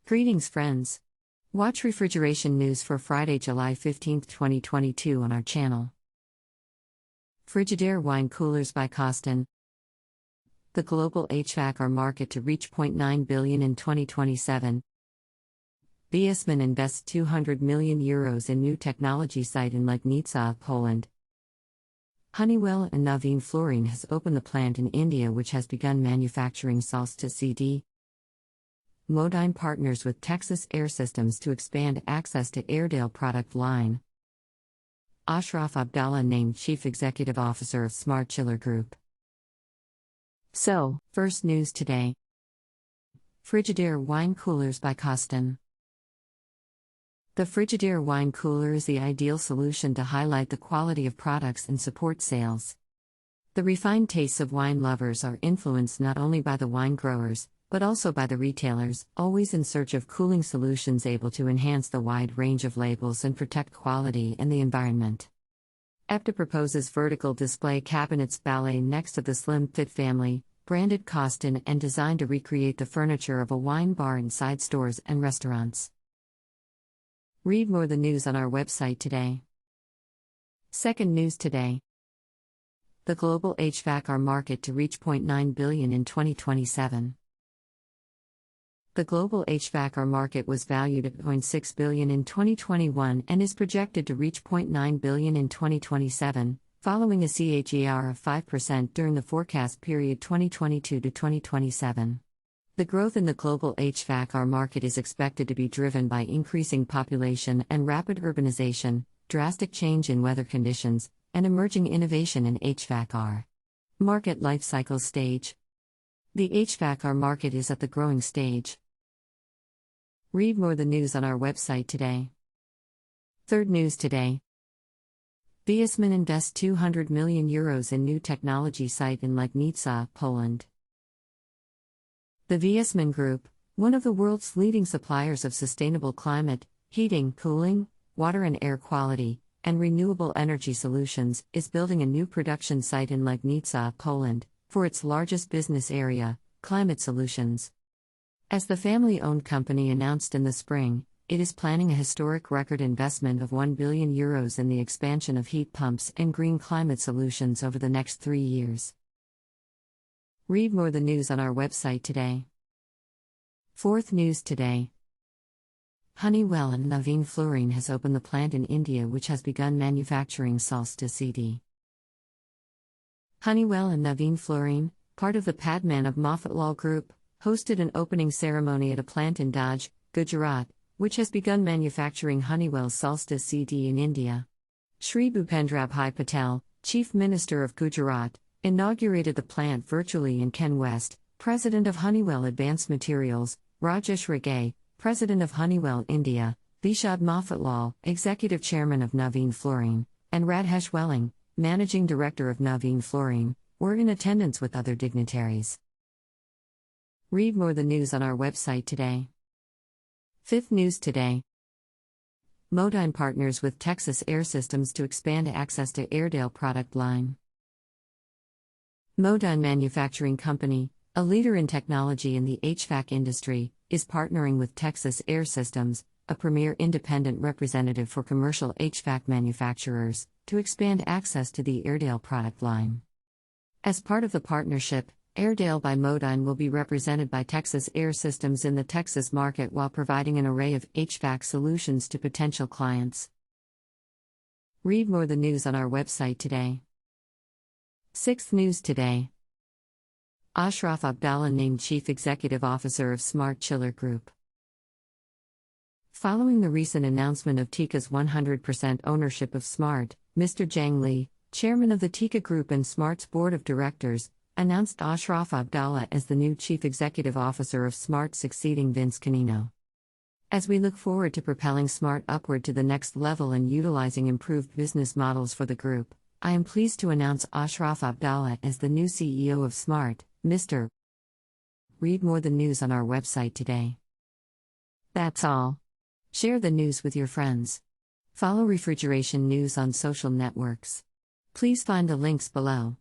Greetings, friends. Watch refrigeration news for Friday, July 15, 2022 on our channel. Frigidaire wine coolers by Costan. The global HVAC-R market to reach €0.9 billion in 2027. Viessmann invests €200 million in new technology site in Legnica, Poland. Honeywell and Navin Fluorine has opened the plant in India which has begun manufacturing Solstice CD. Modine partners with Texas Airsystems to expand access to Airedale product line. Ashraf Abdalla named Chief Executive Officer of Smardt Chiller Group. So, first news today. Frigidaire wine coolers by Costan. The Frigidaire wine cooler is the ideal solution to highlight the quality of products and support sales. The refined tastes of wine lovers are influenced not only by the wine growers, but also by the retailers, always in search of cooling solutions able to enhance the wide range of labels and protect quality and the environment. Abdalla proposes vertical display cabinets ballet next to the slim fit family, branded Costan and designed to recreate the furniture of a wine bar inside stores and restaurants. Read more the news on our website today. Second news today. The global HVAC-R market to reach €0.9 billion in 2027. The global HVAC-R market was valued at €0.6 billion in 2021 and is projected to reach €0.9 billion in 2027, following a CAGR of 5% during the forecast period 2022 to 2027. The growth in the global HVAC-R market is expected to be driven by increasing population and rapid urbanization, drastic change in weather conditions, and emerging innovation in HVAC-R. Market life cycle stage. The HVAC-R market is at the growing stage. Read more the news on our website today. Third news today. Viessmann invests €200 million in new technology site in Legnica, Poland. The Viessmann Group, one of the world's leading suppliers of sustainable climate, heating, cooling, water and air quality, and renewable energy solutions, is building a new production site in Legnica, Poland, for its largest business area, climate solutions. As the family-owned company announced in the spring, it is planning a historic record investment of €1 billion in the expansion of heat pumps and green climate solutions over the next 3 years. Read more the news on our website today. Fourth news today. Honeywell and Navin Fluorine has opened the plant in India which has begun manufacturing Solstice CD. Honeywell and Navin Fluorine, part of the Padman of Motilal Group, hosted an opening ceremony at a plant in Dahej, Gujarat, which has begun manufacturing Honeywell's Solstice CD in India. Shri Bhupendrabhai Patel, Chief Minister of Gujarat, inaugurated the plant virtually in Ken West, President of Honeywell Advanced Materials, Rajesh Rege, President of Honeywell India, Vishad Motilal, Executive Chairman of Navin Fluorine, and Radhesh Welling, Managing Director of Navin Fluorine, were in attendance with other dignitaries. Read more the news on our website today. Fifth news today. Modine partners with Texas Airsystems to expand access to Airedale product line. Modine Manufacturing Company, a leader in technology in the HVAC industry, is partnering with Texas Airsystems, a premier independent representative for commercial HVAC manufacturers, to expand access to the Airedale product line. As part of the partnership, Airedale by Modine will be represented by Texas Airsystems in the Texas market while providing an array of HVAC solutions to potential clients. Read more the news on our website today. Sixth news today. Ashraf Abdalla named Chief Executive Officer of Smardt Chiller Group. Following the recent announcement of Tika's 100% ownership of Smardt, Mr. Zhang Li, Chairman of the Tika Group and Smart's Board of Directors, announced Ashraf Abdalla as the new Chief Executive Officer of Smardt, succeeding Vince Canino. As we look forward to propelling Smardt upward to the next level and utilizing improved business models for the group, I am pleased to announce Ashraf Abdalla as the new CEO of Smardt, Mr. Read more the news on our website today. That's all. Share the news with your friends. Follow Refrigeration News on social networks. Please find the links below.